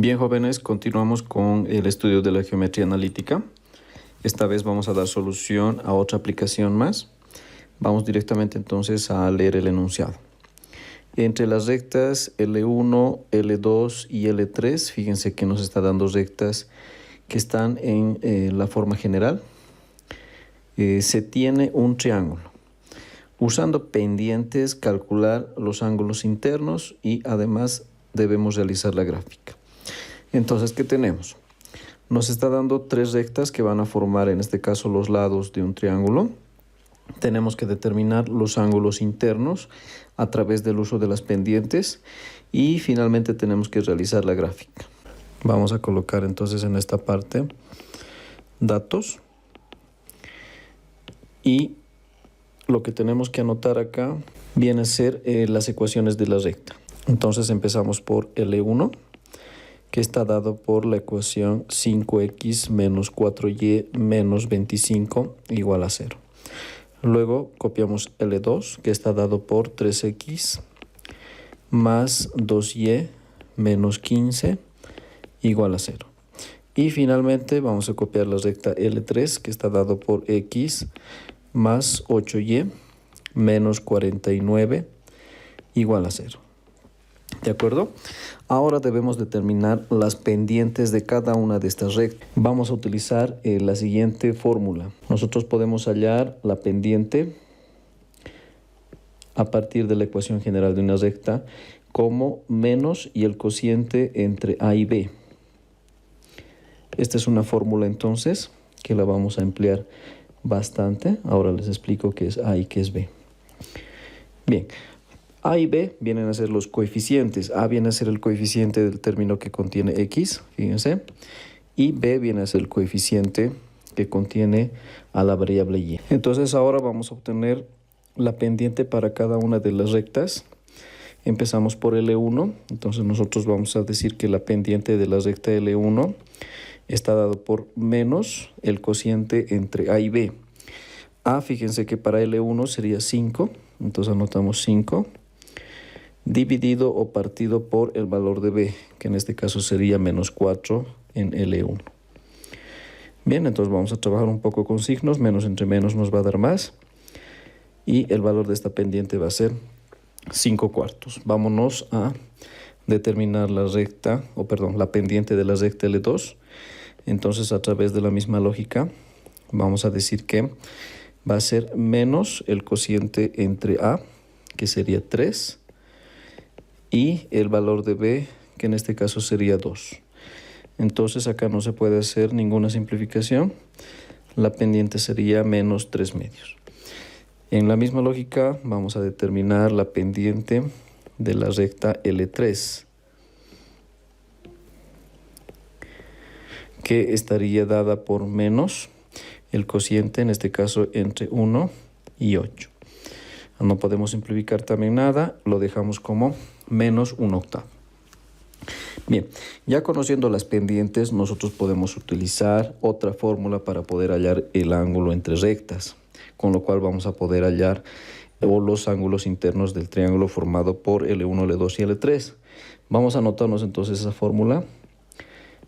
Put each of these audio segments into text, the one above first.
Bien, jóvenes, continuamos con el estudio de la geometría analítica. Esta vez vamos a dar solución a otra aplicación más. Vamos directamente entonces a leer el enunciado. Entre las rectas L1, L2 y L3, fíjense que nos está dando rectas que están en la forma general. Se tiene un triángulo. Usando pendientes, calcular los ángulos internos y además debemos realizar la gráfica. Entonces, ¿qué tenemos? Nos está dando tres rectas que van a formar, en este caso, los lados de un triángulo. Tenemos que determinar los ángulos internos a través del uso de las pendientes y finalmente tenemos que realizar la gráfica. Vamos a colocar entonces en esta parte datos y lo que tenemos que anotar acá viene a ser las ecuaciones de la recta. Entonces empezamos por L1, que está dado por la ecuación 5x menos 4y menos 25 igual a 0. Luego copiamos L2, que está dado por 3x más 2y menos 15 igual a 0. Y finalmente vamos a copiar la recta L3, que está dado por x más 8y menos 49 igual a 0. ¿De acuerdo? Ahora debemos determinar las pendientes de cada una de estas rectas. Vamos a utilizar la siguiente fórmula. Nosotros podemos hallar la pendiente a partir de la ecuación general de una recta como menos y el cociente entre A y B. Esta es una fórmula entonces que la vamos a emplear bastante. Ahora les explico qué es A y qué es B. Bien. A y B vienen a ser los coeficientes. A viene a ser el coeficiente del término que contiene x, fíjense, y B viene a ser el coeficiente que contiene a la variable y. Entonces ahora vamos a obtener la pendiente para cada una de las rectas. Empezamos por L1, entonces nosotros vamos a decir que la pendiente de la recta L1 está dado por menos el cociente entre A y B. A, fíjense que para L1 sería 5, entonces anotamos 5. Dividido o partido por el valor de B, que en este caso sería menos 4 en L1. Bien, entonces vamos a trabajar un poco con signos. Menos entre menos nos va a dar más. Y el valor de esta pendiente va a ser 5/4. Vámonos a determinar la pendiente de la recta L2. Entonces, a través de la misma lógica, vamos a decir que va a ser menos el cociente entre A, que sería 3, y el valor de B, que en este caso sería 2. Entonces acá no se puede hacer ninguna simplificación. La pendiente sería menos 3/2. En la misma lógica vamos a determinar la pendiente de la recta L3, que estaría dada por menos el cociente, en este caso entre 1 y 8. No podemos simplificar también nada, lo dejamos como menos 1/8. Bien, ya conociendo las pendientes, nosotros podemos utilizar otra fórmula para poder hallar el ángulo entre rectas, con lo cual vamos a poder hallar los ángulos internos del triángulo formado por L1, L2 y L3. Vamos a anotarnos entonces esa fórmula.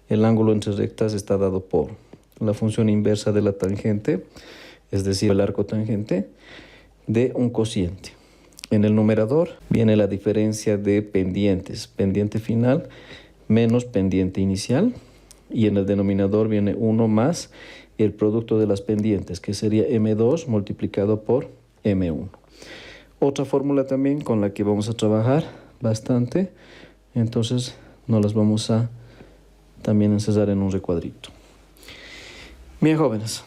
El ángulo entre rectas está dado por la función inversa de la tangente, es decir, el arco tangente, de un cociente. En el numerador viene la diferencia de pendientes, pendiente final menos pendiente inicial, y en el denominador viene 1 más el producto de las pendientes, que sería M2 multiplicado por M1. Otra fórmula también con la que vamos a trabajar bastante, entonces nos las vamos a también encerrar en un recuadrito. Bien, jóvenes,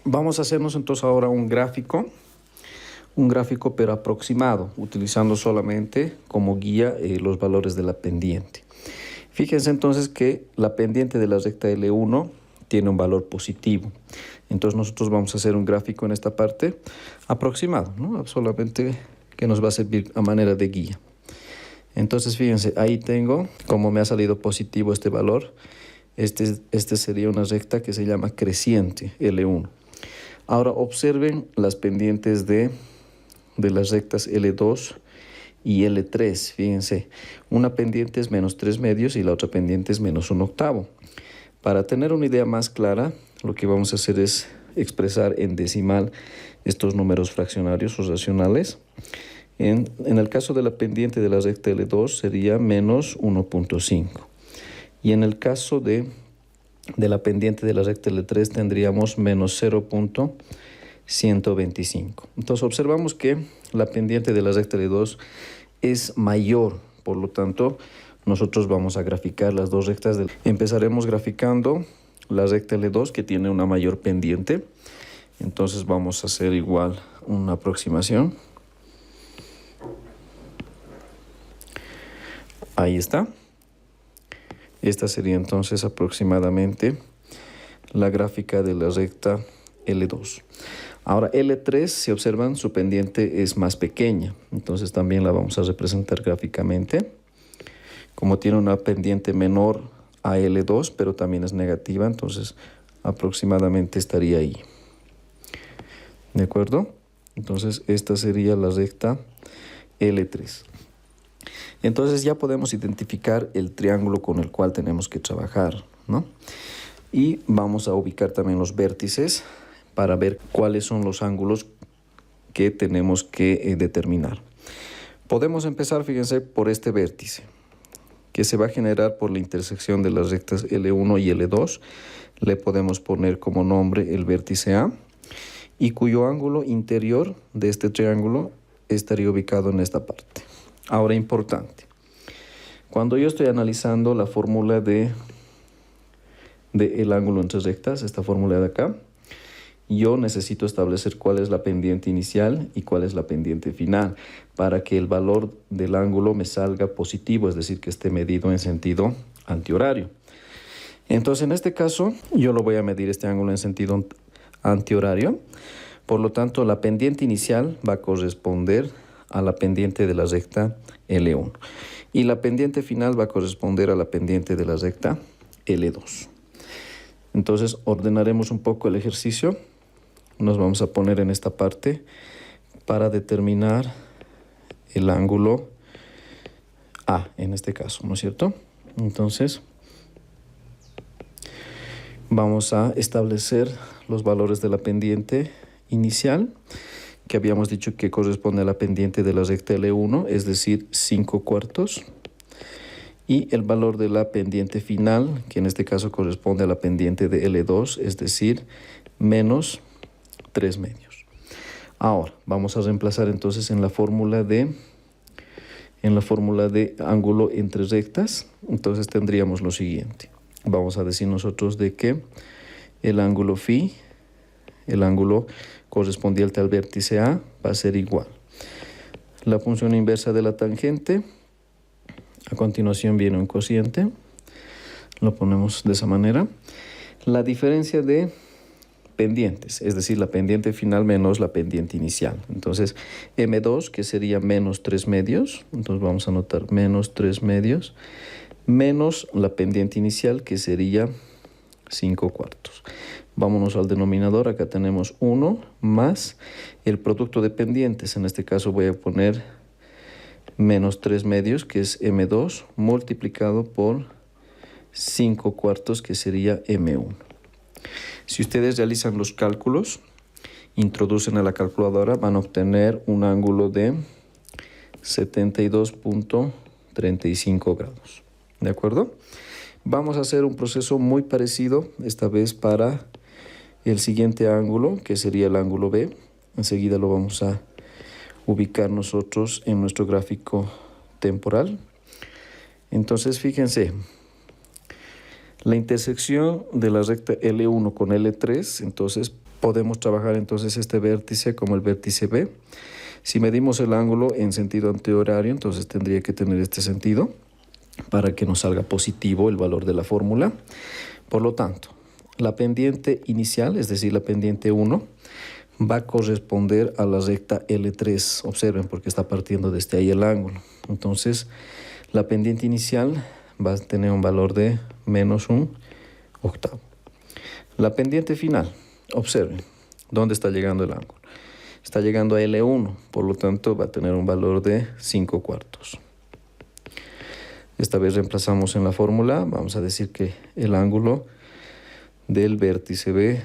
vamos a hacernos entonces ahora un gráfico pero aproximado, utilizando solamente como guía los valores de la pendiente. Fíjense entonces que la pendiente de la recta L1 tiene un valor positivo. Entonces nosotros vamos a hacer un gráfico en esta parte aproximado, ¿no? Solamente que nos va a servir a manera de guía. Entonces fíjense, ahí tengo, como me ha salido positivo este valor, este sería una recta que se llama creciente, L1. Ahora observen las pendientes de las rectas L2 y L3, fíjense, una pendiente es menos 3 medios y la otra pendiente es menos 1/8. Para tener una idea más clara, lo que vamos a hacer es expresar en decimal estos números fraccionarios o racionales. En el caso de la pendiente de la recta L2 sería menos 1.5. Y en el caso de la pendiente de la recta L3 tendríamos menos 0.125. Entonces observamos que la pendiente de la recta L2 es mayor, por lo tanto nosotros vamos a graficar las dos rectas. Empezaremos graficando la recta L2 que tiene una mayor pendiente. Entonces vamos a hacer igual una aproximación. Ahí está. Esta sería entonces aproximadamente la gráfica de la recta L2. Ahora L3, si observan, su pendiente es más pequeña. Entonces también la vamos a representar gráficamente. Como tiene una pendiente menor a L2, pero también es negativa, entonces aproximadamente estaría ahí. ¿De acuerdo? Entonces esta sería la recta L3. Entonces ya podemos identificar el triángulo con el cual tenemos que trabajar, ¿no? Y vamos a ubicar también los vértices para ver cuáles son los ángulos que tenemos que determinar. Podemos empezar, fíjense, por este vértice, que se va a generar por la intersección de las rectas L1 y L2. Le podemos poner como nombre el vértice A, y cuyo ángulo interior de este triángulo estaría ubicado en esta parte. Ahora, importante, cuando yo estoy analizando la fórmula de el ángulo entre rectas, esta fórmula de acá, yo necesito establecer cuál es la pendiente inicial y cuál es la pendiente final para que el valor del ángulo me salga positivo, es decir, que esté medido en sentido antihorario. Entonces, en este caso, yo lo voy a medir este ángulo en sentido antihorario. Por lo tanto, la pendiente inicial va a corresponder a la pendiente de la recta L1 y la pendiente final va a corresponder a la pendiente de la recta L2. Entonces ordenaremos un poco el ejercicio. Nos vamos a poner en esta parte para determinar el ángulo A en este caso, ¿no es cierto? Entonces vamos a establecer los valores de la pendiente inicial, que habíamos dicho que corresponde a la pendiente de la recta L1, es decir, 5/4, y el valor de la pendiente final, que en este caso corresponde a la pendiente de L2, es decir, menos 3 medios. Ahora, vamos a reemplazar entonces en la fórmula de ángulo entre rectas. Entonces tendríamos lo siguiente. Vamos a decir nosotros de que el ángulo phi, el ángulo correspondiente al vértice A, va a ser igual la función inversa de la tangente. A continuación viene un cociente, lo ponemos de esa manera. La diferencia de pendientes, es decir, la pendiente final menos la pendiente inicial. Entonces, M2, que sería menos 3 medios, entonces vamos a anotar menos 3 medios, menos la pendiente inicial, que sería 5/4. Vámonos al denominador, acá tenemos 1 más el producto de pendientes. En este caso voy a poner menos 3 medios, que es M2, multiplicado por 5/4, que sería M1. Si ustedes realizan los cálculos, introducen a la calculadora, van a obtener un ángulo de 72.35 grados. ¿De acuerdo? Vamos a hacer un proceso muy parecido, esta vez para el siguiente ángulo, que sería el ángulo B. Enseguida lo vamos a ubicar nosotros en nuestro gráfico temporal. Entonces, fíjense, la intersección de la recta L1 con L3, entonces podemos trabajar entonces este vértice como el vértice B. Si medimos el ángulo en sentido antihorario, entonces tendría que tener este sentido para que nos salga positivo el valor de la fórmula. Por lo tanto, la pendiente inicial, es decir, la pendiente 1, va a corresponder a la recta L3. Observen, porque está partiendo desde ahí el ángulo. Entonces, la pendiente inicial va a tener un valor de menos 1/8. La pendiente final, observen, ¿dónde está llegando el ángulo? está llegando a L1, por lo tanto va a tener un valor de 5/4. Esta vez reemplazamos en la fórmula, vamos a decir que el ángulo del vértice B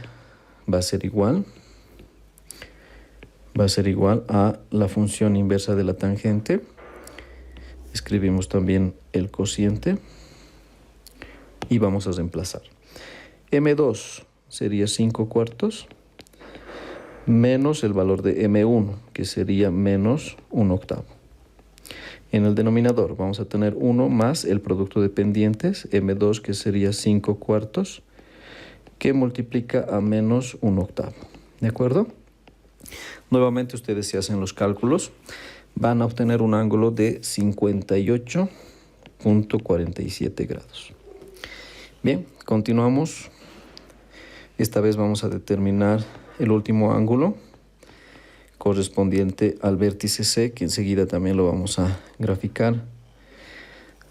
va a ser igual a la función inversa de la tangente. Escribimos también el cociente y vamos a reemplazar. M2 sería 5/4 menos el valor de M1, que sería menos 1/8. En el denominador vamos a tener 1 más el producto de pendientes, M2, que sería 5/4, que multiplica a menos 1/8. ¿De acuerdo? Nuevamente ustedes, si hacen los cálculos, van a obtener un ángulo de 58.47 grados. Bien, continuamos. Esta vez vamos a determinar el último ángulo correspondiente al vértice C, que enseguida también lo vamos a graficar.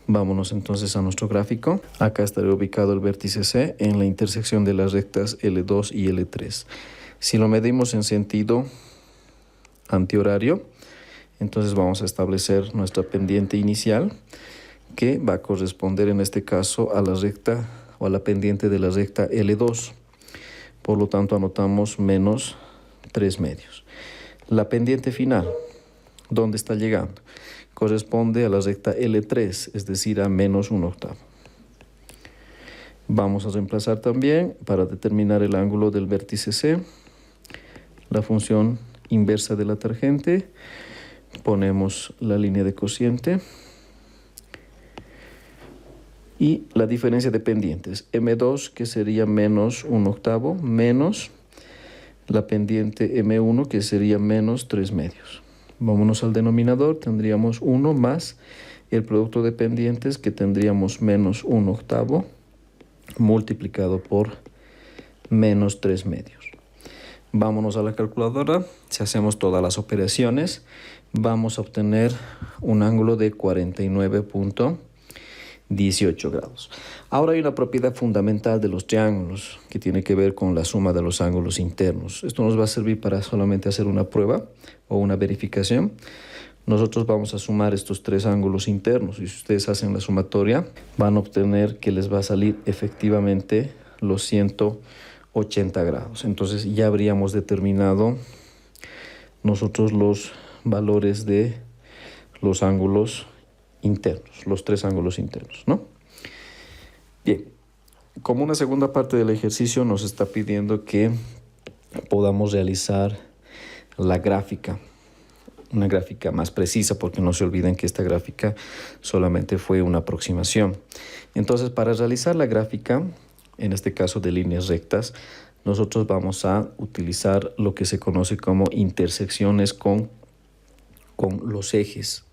Vámonos entonces a nuestro gráfico. Acá estará ubicado el vértice C en la intersección de las rectas L2 y L3. Si lo medimos en sentido antihorario, entonces vamos a establecer nuestra pendiente inicial, que va a corresponder en este caso a la recta o a la pendiente de la recta L2. Por lo tanto, anotamos menos 3/2. La pendiente final, ¿dónde está llegando? Corresponde a la recta L3, es decir, a menos 1/8. Vamos a reemplazar también, para determinar el ángulo del vértice C, la función inversa de la tangente. Ponemos la línea de cociente y la diferencia de pendientes, M2, que sería menos 1/8, menos la pendiente M1, que sería menos 3/2. Vámonos al denominador, tendríamos 1 más el producto de pendientes, que tendríamos menos 1/8 multiplicado por menos 3/2. Vámonos a la calculadora. Si hacemos todas las operaciones, vamos a obtener un ángulo de 49.18 grados. Ahora hay una propiedad fundamental de los triángulos que tiene que ver con la suma de los ángulos internos. Esto nos va a servir para solamente hacer una prueba o una verificación. Nosotros vamos a sumar estos 3 ángulos internos y si ustedes hacen la sumatoria, van a obtener que les va a salir efectivamente los 180 grados. Entonces ya habríamos determinado nosotros los valores de los ángulos internos, los 3 ángulos internos, ¿no? Bien, como una segunda parte del ejercicio nos está pidiendo que podamos realizar la gráfica, una gráfica más precisa, porque no se olviden que esta gráfica solamente fue una aproximación. Entonces, para realizar la gráfica, en este caso de líneas rectas, nosotros vamos a utilizar lo que se conoce como intersecciones con los ejes.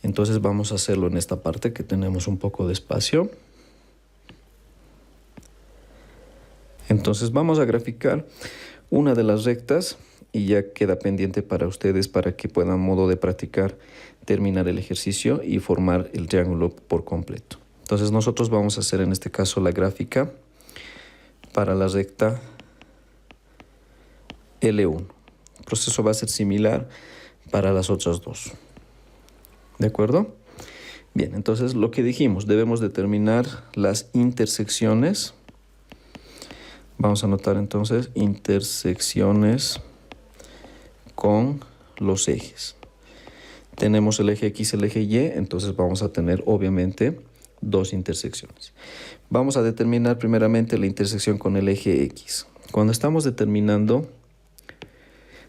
Entonces vamos a hacerlo en esta parte que tenemos un poco de espacio. Entonces vamos a graficar una de las rectas y ya queda pendiente para ustedes para que puedan, modo de practicar, terminar el ejercicio y formar el triángulo por completo. Entonces nosotros vamos a hacer en este caso la gráfica para la recta L1. El proceso va a ser similar para las otras dos. ¿De acuerdo? Bien, entonces lo que dijimos, debemos determinar las intersecciones. Vamos a anotar entonces intersecciones con los ejes. Tenemos el eje X, el eje Y, entonces vamos a tener obviamente 2 intersecciones. Vamos a determinar primeramente la intersección con el eje X. Cuando estamos determinando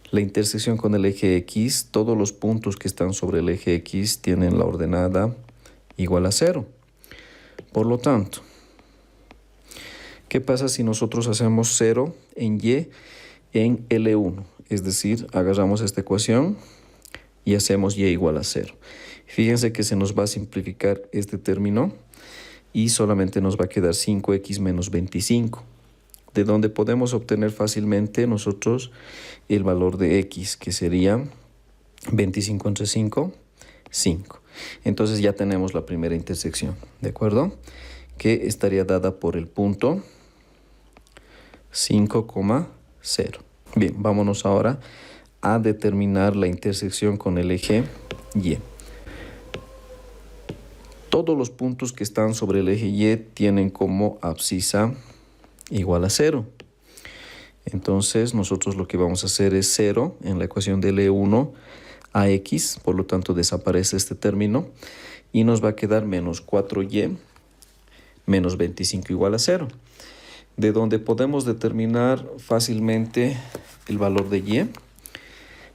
la intersección con el eje X, todos los puntos que están sobre el eje X tienen la ordenada igual a 0. Por lo tanto, ¿qué pasa si nosotros hacemos 0 en Y en L1? Es decir, agarramos esta ecuación y hacemos Y igual a 0. Fíjense que se nos va a simplificar este término y solamente nos va a quedar 5x menos 25. De donde podemos obtener fácilmente nosotros el valor de x, que sería 25 entre 5, 5. Entonces ya tenemos la primera intersección, ¿de acuerdo? Que estaría dada por el punto 5,0. Bien, vámonos ahora a determinar la intersección con el eje Y. Todos los puntos que están sobre el eje Y tienen como abscisa igual a 0. Entonces nosotros lo que vamos a hacer es 0 en la ecuación de L1 a x, por lo tanto desaparece este término y nos va a quedar menos 4y menos 25 igual a 0, de donde podemos determinar fácilmente el valor de y.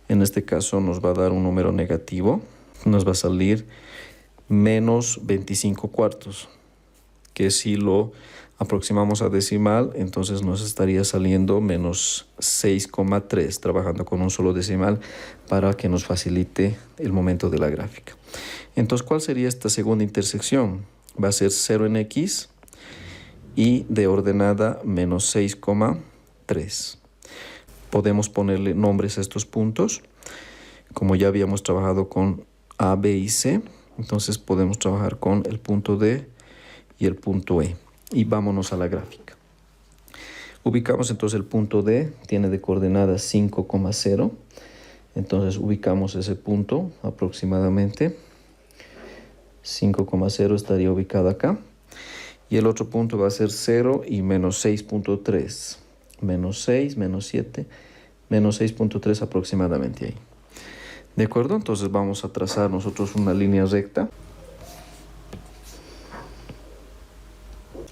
En este caso nos va a dar un número negativo, nos va a salir menos 25 cuartos, que si lo aproximamos a decimal, entonces nos estaría saliendo menos 6,3, trabajando con un solo decimal para que nos facilite el momento de la gráfica. Entonces, ¿cuál sería esta segunda intersección? Va a ser 0 en x y de ordenada menos 6,3. Podemos ponerle nombres a estos puntos. Como ya habíamos trabajado con A, B y C, entonces podemos trabajar con el punto D y el punto E. Y vámonos a la gráfica. Ubicamos entonces el punto D, tiene de coordenadas 5,0. Entonces ubicamos ese punto aproximadamente. 5,0 estaría ubicado acá. Y el otro punto va a ser 0 y menos 6,3. Menos 6, menos 7, menos 6,3 aproximadamente ahí. ¿De acuerdo? Entonces vamos a trazar nosotros una línea recta.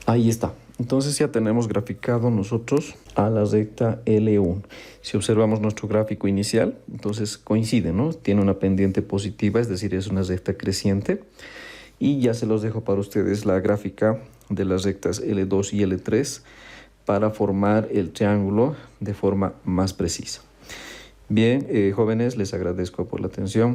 Ahí está. Entonces ya tenemos graficado nosotros a la recta L1. Si observamos nuestro gráfico inicial, entonces coincide, ¿no? Tiene una pendiente positiva, es decir, es una recta creciente. Y ya se los dejo para ustedes la gráfica de las rectas L2 y L3 para formar el triángulo de forma más precisa. Bien, jóvenes, les agradezco por la atención.